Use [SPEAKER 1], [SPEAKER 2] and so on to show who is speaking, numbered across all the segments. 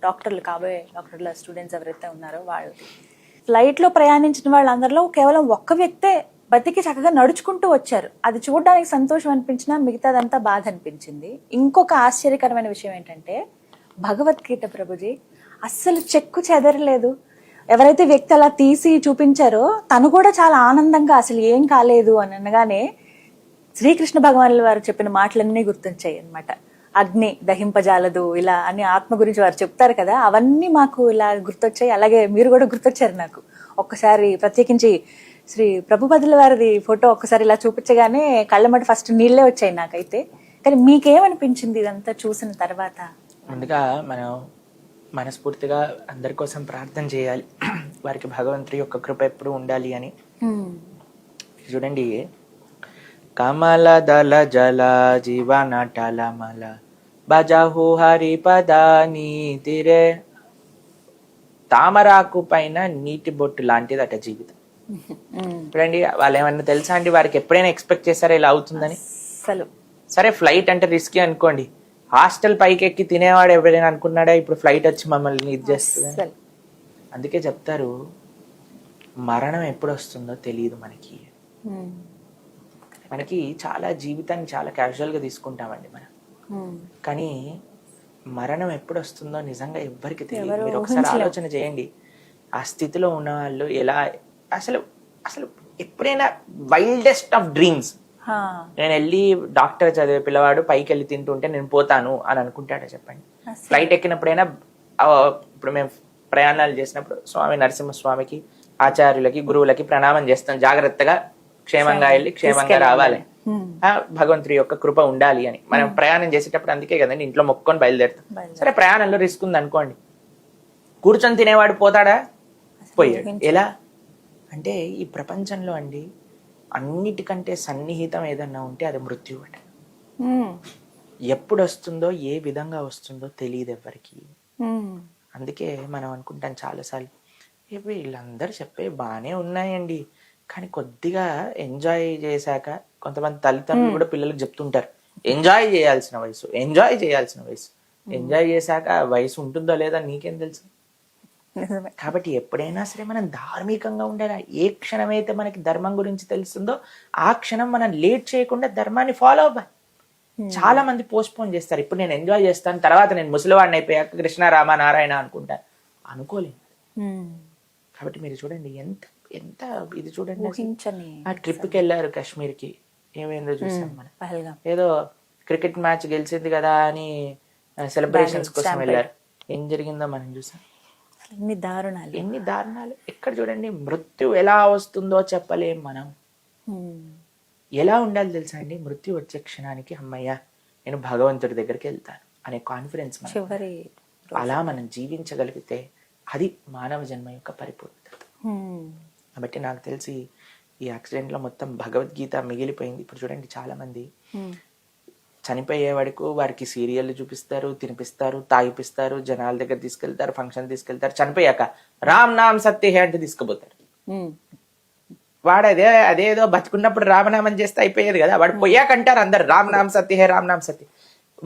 [SPEAKER 1] డాక్టర్లు, కాబోయే డాక్టర్ల స్టూడెంట్స్ ఎవరైతే ఉన్నారో వాళ్ళు ఫ్లైట్లో ప్రయాణించిన వాళ్ళందరిలో కేవలం ఒక్క వ్యక్తే బతికి చక్కగా నడుచుకుంటూ వచ్చారు. అది చూడడానికి సంతోషం అనిపించినా మిగతాదంతా బాధ అనిపించింది. ఇంకొక ఆశ్చర్యకరమైన విషయం ఏంటంటే భగవద్గీత ప్రభుజీ అస్సలు చెక్కు చెదరలేదు. ఎవరైతే వ్యక్తి అలా తీసి చూపించారో తను కూడా చాలా ఆనందంగా అసలు ఏం కాలేదు అని అనగానే శ్రీకృష్ణ భగవానుల వారు చెప్పిన మాటలన్నీ గుర్తొచ్చాయి అన్నమాట. అగ్ని దహింపజాలదు ఇలా అని ఆత్మ గురించి వారు చెప్తారు కదా, అవన్నీ మాకు ఇలా గుర్తొచ్చాయి. అలాగే మీరు కూడా గుర్తొచ్చారు నాకు. ఒక్కసారి ప్రత్యేకించి శ్రీ ప్రభుపదుల వారిది ఫోటో ఒక్కసారి ఇలా చూపించగానే కళ్ళమట ఫస్ట్ నీళ్ళే వచ్చాయి నాకైతే. కానీ మీకేమనిపించింది ఇదంతా చూసిన తర్వాత?
[SPEAKER 2] ముందుగా మనం మనస్ఫూర్తిగా అందరి కోసం ప్రార్థన చేయాలి, వారికి భగవంతుడి యొక్క కృప ఎప్పుడు ఉండాలి అని. చూడండి, కమల దళ జల జీవన టలమల బజహు హరి పదాని తిరే, తామరాకు పైన నీటి బొట్టు లాంటిదట జీవితం. చూడండి, వాళ్ళు ఏమన్నా తెలుసా అండి? వారికి ఎప్పుడైనా ఎక్స్పెక్ట్ చేశారా ఇలా అవుతుందని? సరే ఫ్లైట్ అంటే రిస్కీ అనుకోండి, హాస్టల్ పైకి ఎక్కి తినేవాడు ఎవరైనా అనుకున్నాడా ఇప్పుడు ఫ్లైట్ వచ్చి మమ్మల్ని ఇది చేస్తుంది? అందుకే చెప్తారు, మరణం ఎప్పుడు వస్తుందో తెలియదు మనకి. మనకి చాలా జీవితాన్ని చాలా క్యాజువల్ గా తీసుకుంటామండి మనం, కానీ మరణం ఎప్పుడు వస్తుందో నిజంగా ఎవ్వరికి తెలియదు. మీరు ఒకసారి ఆలోచన చేయండి, ఆ స్థితిలో ఉన్న వాళ్ళు ఎలా అసలు అసలు ఎప్పుడైనా వైల్డెస్ట్ ఆఫ్ డ్రీమ్స్, నేను వెళ్ళి డాక్టర్ చదివే పిల్లవాడు పైకి వెళ్ళి తింటుంటే నేను పోతాను అని అనుకుంటాడా చెప్పండి? ఫ్లైట్ ఎక్కినప్పుడైనా, ఇప్పుడు మేము ప్రయాణాలు చేసినప్పుడు స్వామి నరసింహస్వామికి, ఆచార్యులకి, గురువులకి ప్రణామం చేస్తాం, జాగ్రత్తగా క్షేమంగా వెళ్ళి క్షేమంగా రావాలి, భగవంతుడి యొక్క కృప ఉండాలి అని. మనం ప్రయాణం చేసేటప్పుడు అందుకే కదండి ఇంట్లో మొక్కుకొని బయలుదేరుతాం. సరే ప్రయాణంలో రిస్క్ ఉంది అనుకోండి, కూర్చొని తినేవాడు పోతాడా? పోయాడు. ఎలా అంటే ఈ ప్రపంచంలో అండి అన్నిటికంటే సన్నిహితం ఏదన్నా ఉంటే అది మృత్యువు అట. ఎప్పుడు వస్తుందో ఏ విధంగా వస్తుందో తెలియదు ఎవరికి. అందుకే మనం అనుకుంటాం చాలాసార్లు, వీళ్ళందరూ చెప్పే బాగానే ఉన్నాయండి, కానీ కొద్దిగా ఎంజాయ్ చేశాక, కొంతమంది తల్లిదండ్రులు కూడా పిల్లలకు చెప్తుంటారు, ఎంజాయ్ చేయాల్సిన వయసు, ఎంజాయ్ చేయాల్సిన వయసు. ఎంజాయ్ చేశాక వయసు ఉంటుందో లేదా నీకేం తెలుసు? కాబట్టి ఎప్పుడైనా సరే మనం ధార్మికంగా ఉండాలి. ఏ క్షణమైతే మనకి ధర్మం గురించి తెలుస్తుందో ఆ క్షణం మనం లేట్ చేయకుండా ధర్మాన్ని ఫాలో అవ్వాలి. చాలా మంది పోస్ట్ పోన్ చేస్తారు, ఇప్పుడు నేను ఎంజాయ్ చేస్తాను, తర్వాత నేను ముసలివాడిని అయిపోయాక కృష్ణ రామ నారాయణ అనుకుంటాను. అనుకోలేదు. కాబట్టి మీరు చూడండి ఎంత ఎంత ఇది చూడండి, ఆ ట్రిప్కి వెళ్ళారు కాశ్మీర్కి, ఏమైందో చూసాం మనం. ఏదో క్రికెట్ మ్యాచ్ గెలిచింది కదా అని సెలబ్రేషన్స్ కోసం వెళ్ళారు, ఏం జరిగిందో మనం చూసాం. ఎన్ని దారుణాలు. ఎక్కడ చూడండి, మృత్యు ఎలా వస్తుందో చెప్పలేం మనం. ఎలా ఉండాలి తెలుసా అండి? మృత్యు వచ్చే క్షణానికి అమ్మయ్య నేను భగవంతుడి దగ్గరికి వెళ్తాను అనే కాన్ఫిడెన్స్. అలా మనం జీవించగలిగితే అది మానవ జన్మ యొక్క పరిపూర్ణత. కాబట్టి నాకు తెలిసి ఈ యాక్సిడెంట్ లో మొత్తం భగవద్గీత మిగిలిపోయింది. ఇప్పుడు చూడండి, చాలా మంది చనిపోయే వరకు వారికి సీరియల్ చూపిస్తారు, తినిపిస్తారు, తాగిపిస్తారు, జనాల దగ్గర తీసుకెళ్తారు, ఫంక్షన్ తీసుకెళ్తారు. చనిపోయాక రామ్ నామ్ సత్య హే అంటే తీసుకుపోతారు. వాడు అదేదో బతుకున్నప్పుడు రామనామం చేస్తే అయిపోయేది కదా, వాడు పోయాక అంటారు అందరు రామ్ నామ్ సత్య హే, రామ్ నామ్ సత్య.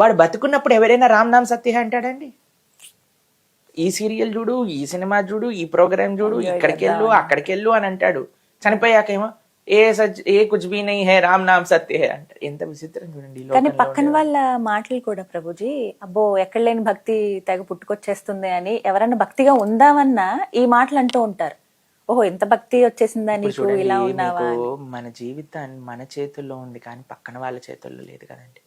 [SPEAKER 2] వాడు బతుకున్నప్పుడు ఎవరైనా రామ్ నామ్ సత్య హే అంటాడండి? ఈ సీరియల్ చూడు, ఈ సినిమా చూడు, ఈ ప్రోగ్రామ్ చూడు, ఇక్కడికి వెళ్ళు అక్కడికి వెళ్ళు అని అంటాడు. చనిపోయాకేమో ఏ కుచ్ భీ నహీ హై రామ్ నామ్ సత్య హై అంటారు. ఎంత విచిత్రం చూడండి.
[SPEAKER 1] కానీ పక్కన వాళ్ళ మాటలు కూడా ప్రభుజీ, అబ్బో ఎక్కడ లేని భక్తి తెగ పుట్టుకొచ్చేస్తుంది అని ఎవరన్నా భక్తిగా ఉందామన్నా ఈ మాటలు అంటూ ఉంటారు. ఓహో ఎంత భక్తి వచ్చేసిందా నీకు, ఇలా ఉన్నావా?
[SPEAKER 2] మన జీవితాన్ని మన చేతుల్లో ఉంది కానీ పక్కన వాళ్ళ చేతుల్లో లేదు కదండి.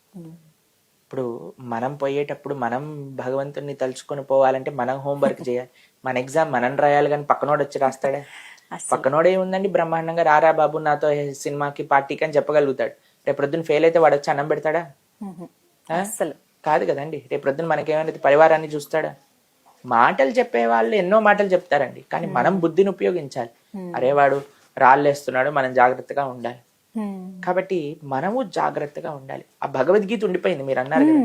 [SPEAKER 2] ఇప్పుడు మనం పోయేటప్పుడు మనం భగవంతుడిని తలుచుకొని పోవాలంటే మనం హోంవర్క్ చేయాలి, మన ఎగ్జామ్ మనం రాయాలి, కానీ పక్కనోడు వచ్చి రాస్తాడే? పక్కనోడే ఉందండి బ్రహ్మాండంగా, రారా బాబు నాతో సినిమాకి పార్టీకి అని చెప్పగలుగుతాడు. రేపు ప్రొద్దున ఫెయిల్ అయితే వాడు వచ్చి అన్నం పెడతాడా? అసలు కాదు కదండి. రేపు ప్రొద్దున మనకేమైనా పరివారాన్ని చూస్తాడా? మాటలు చెప్పే వాళ్ళు ఎన్నో మాటలు చెప్తారండి, కానీ మనం బుద్ధిని ఉపయోగించాలి. అరే వాడు రాళ్ళేస్తున్నాడు, మనం జాగ్రత్తగా ఉండాలి. కాబట్టి మనము జాగ్రత్తగా ఉండాలి. ఆ భగవద్గీత ఉండిపోయింది మీరు అన్నారు కదా,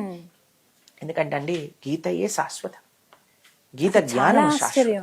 [SPEAKER 2] ఎందుకంటే అండి గీతయే శాశ్వతం, గీత జ్ఞానం శాశ్వతం.